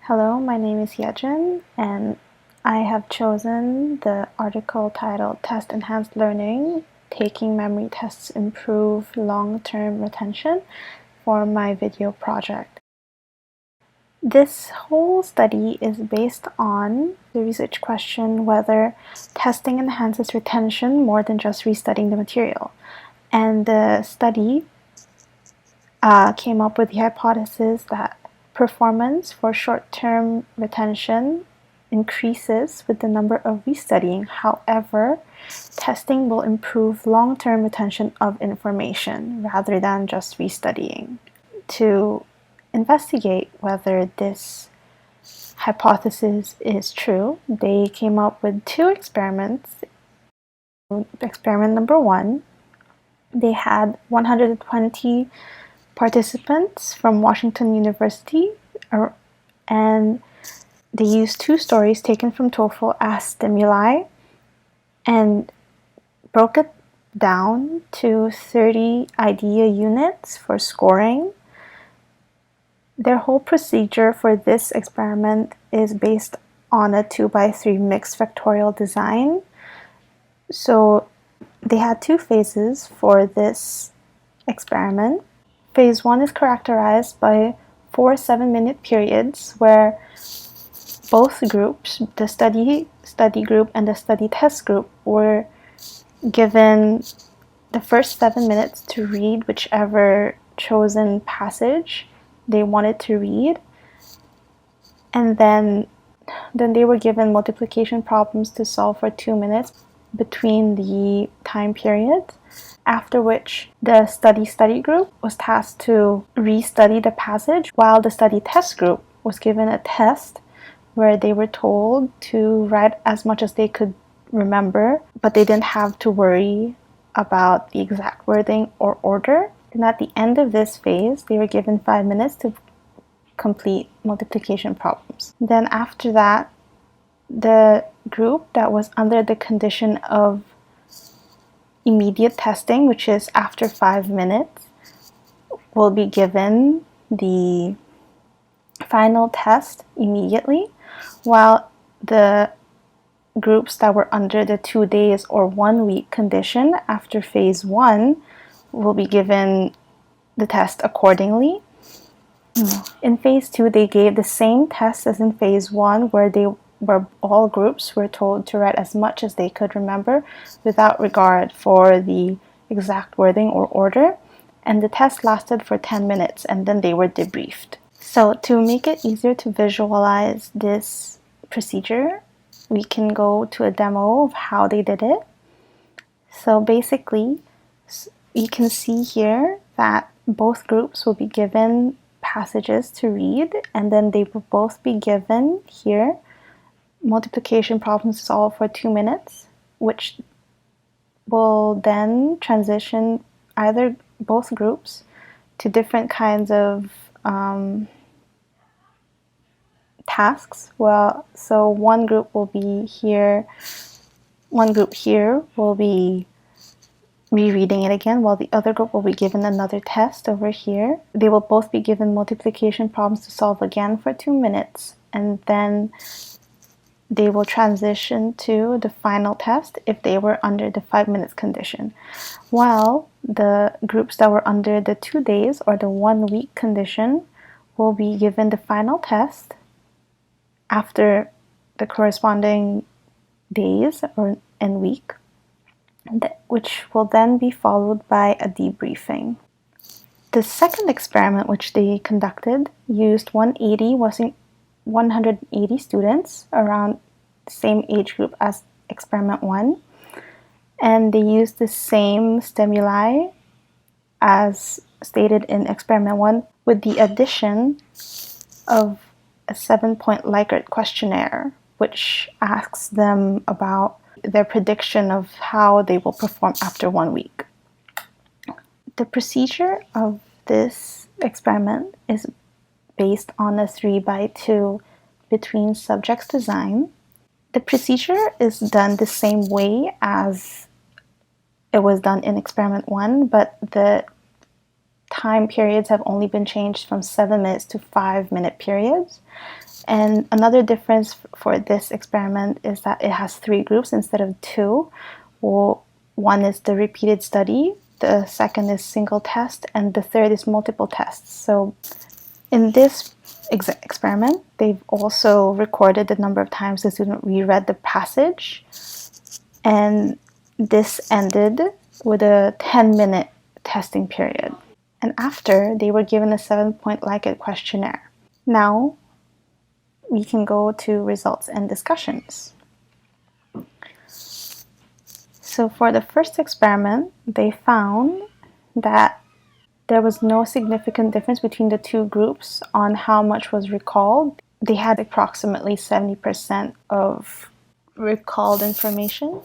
Hello, my name is Yejin, and I have chosen the article titled Test Enhanced Learning, Taking Memory Tests Improve Long-Term Retention for my video project. This whole study is based on the research question whether testing enhances retention more than just restudying the material. And the study came up with the hypothesis that performance for short-term retention increases with the number of restudying. However, testing will improve long-term retention of information rather than just restudying. To investigate whether this hypothesis is true, they came up with two experiments. Experiment number one, they had 120 participants from Washington University, and they used two stories taken from TOEFL as stimuli and broke it down to 30 idea units for scoring. Their whole procedure for this experiment is based on a 2x3 mixed factorial design. So they had two phases for this experiment. Phase 1 is characterized by 4 7-minute periods where both groups, the study group and the study test group, were given the first 7 minutes to read whichever chosen passage they wanted to read, and then they were given multiplication problems to solve for 2 minutes between the time periods, after which the study group was tasked to restudy the passage, while the study test group was given a test where they were told to write as much as they could remember, but they didn't have to worry about the exact wording or order. And at the end of this phase, they were given 5 minutes to complete multiplication problems. Then after that, the group that was under the condition of immediate testing, which is after 5 minutes, will be given the final test immediately, while the groups that were under the 2 days or 1 week condition after phase 1 will be given the test accordingly. In phase 2, they gave the same test as in phase 1, where all groups were told to write as much as they could remember without regard for the exact wording or order. And the test lasted for 10 minutes, and then they were debriefed. So to make it easier to visualize this procedure, we can go to a demo of how they did it. So basically, you can see here that both groups will be given passages to read, and then they will both be given here multiplication problems to solve for 2 minutes, which will then transition either both groups to different kinds of tasks. Well, so one group will be here, one group here will be rereading it again, while the other group will be given another test over here. They will both be given multiplication problems to solve again for 2 minutes, and then they will transition to the final test if they were under the 5 minutes condition, while the groups that were under the 2 days or the 1 week condition will be given the final test after the corresponding days and week, which will then be followed by a debriefing. The second experiment which they conducted used 180 students around the same age group as experiment 1, and they used the same stimuli as stated in experiment 1 with the addition of a 7-point Likert questionnaire, which asks them about their prediction of how they will perform after 1 week. The procedure of this experiment is based on a 3x2 between subjects design. The procedure is done the same way as it was done in experiment 1, but the time periods have only been changed from 7 minutes to 5-minute periods. And another difference for this experiment is that it has 3 groups instead of 2. Well, one is the repeated study, the second is single test, and the third is multiple tests. So in this experiment, they've also recorded the number of times the student reread the passage, and this ended with a 10-minute testing period. And after, they were given a 7-point Likert questionnaire. Now, we can go to results and discussions. So for the first experiment, they found that there was no significant difference between the 2 groups on how much was recalled. They had approximately 70% of recalled information.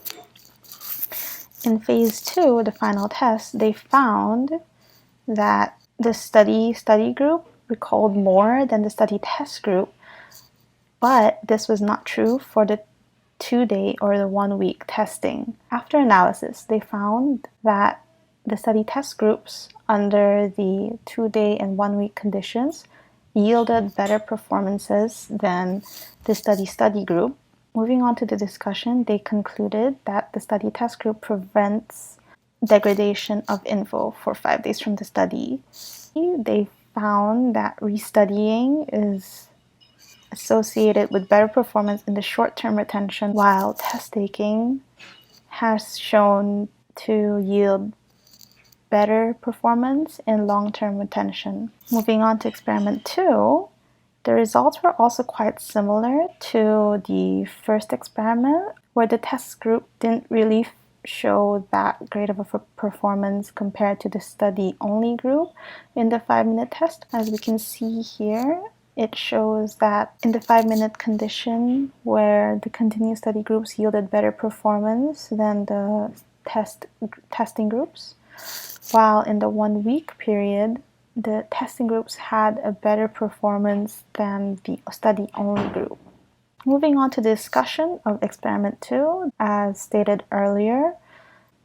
In phase 2, the final test, they found that the study group recalled more than the study test group, but this was not true for the 2-day or the 1-week testing. After analysis, they found that the study test groups under the 2-day and 1-week conditions yielded better performances than the study group. Moving on to the discussion, they concluded that the study test group prevents degradation of info for 5 days from the study. They found that restudying is associated with better performance in the short-term retention, while test taking has shown to yield better performance in long-term retention. Moving on to experiment 2, the results were also quite similar to the first experiment, where the test group didn't really show that great of a performance compared to the study-only group in the 5-minute test. As we can see here, it shows that in the 5-minute condition, where the continuous study groups yielded better performance than the testing groups, while in the 1-week period, the testing groups had a better performance than the study-only group. Moving on to the discussion of experiment 2, as stated earlier,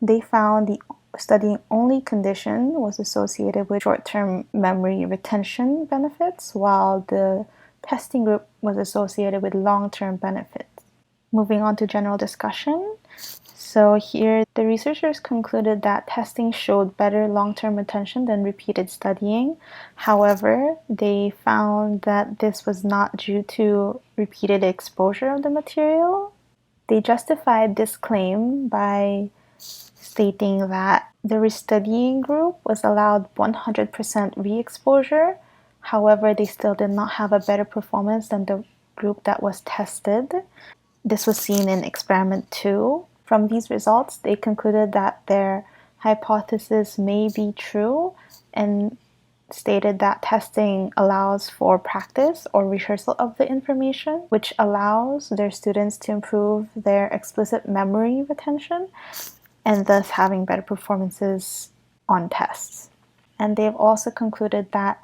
they found the studying-only condition was associated with short-term memory retention benefits, while the testing group was associated with long-term benefits. Moving on to general discussion. So here, the researchers concluded that testing showed better long-term retention than repeated studying. However, they found that this was not due to repeated exposure of the material. They justified this claim by stating that the restudying group was allowed 100% re-exposure. However, they still did not have a better performance than the group that was tested. This was seen in experiment 2. From these results, they concluded that their hypothesis may be true and stated that testing allows for practice or rehearsal of the information, which allows their students to improve their explicit memory retention and thus having better performances on tests. And they've also concluded that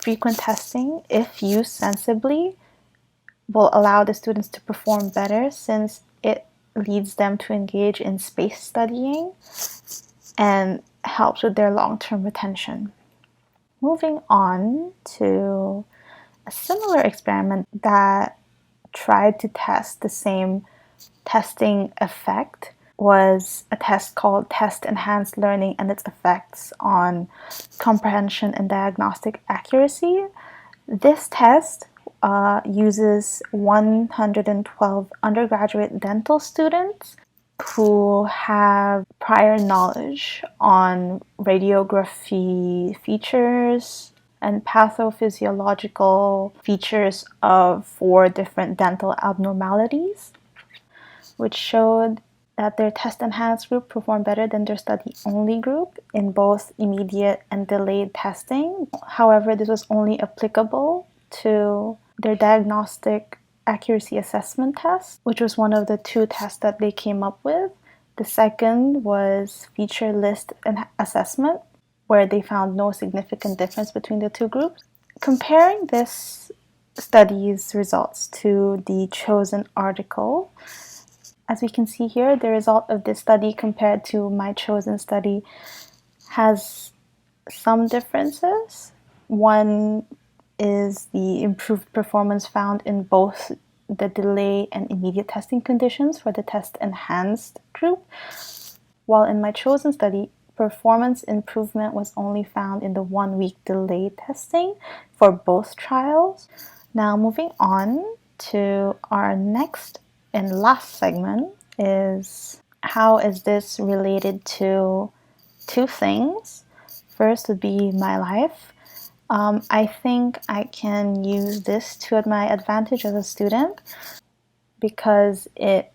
frequent testing, if used sensibly, will allow the students to perform better, since it leads them to engage in space studying and helps with their long-term retention. Moving on to a similar experiment that tried to test the same testing effect was a test called Test Enhanced Learning and its effects on comprehension and diagnostic accuracy. This test uses 112 undergraduate dental students who have prior knowledge on radiography features and pathophysiological features of 4 different dental abnormalities, which showed that their test-enhanced group performed better than their study-only group in both immediate and delayed testing. However, this was only applicable to their diagnostic accuracy assessment test, which was one of the 2 tests that they came up with. The second was feature list assessment, where they found no significant difference between the 2 groups. Comparing this study's results to the chosen article, as we can see here, the result of this study compared to my chosen study has some differences. One is the improved performance found in both the delay and immediate testing conditions for the test enhanced group, while in my chosen study, performance improvement was only found in the 1 week delay testing for both trials. Now, moving on to our next and last segment is how is this related to two things. First would be my life. I think I can use this to my advantage as a student because it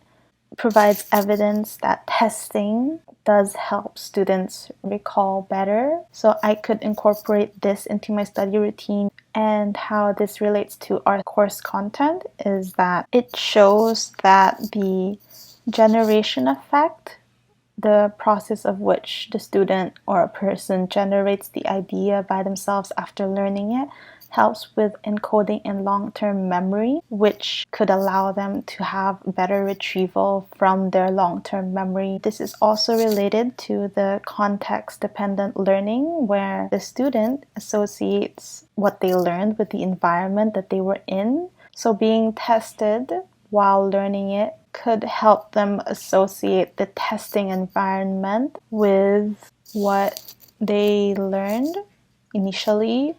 provides evidence that testing does help students recall better. So I could incorporate this into my study routine. And how this relates to our course content is that it shows that the generation effect, the process of which the student or a person generates the idea by themselves after learning it, helps with encoding in long-term memory, which could allow them to have better retrieval from their long-term memory. This is also related to the context-dependent learning, where the student associates what they learned with the environment that they were in. So being tested while learning it could help them associate the testing environment with what they learned initially,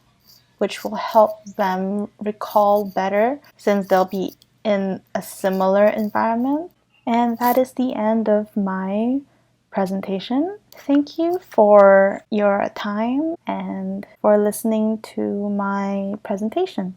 which will help them recall better since they'll be in a similar environment. And that is the end of my presentation. Thank you for your time and for listening to my presentation.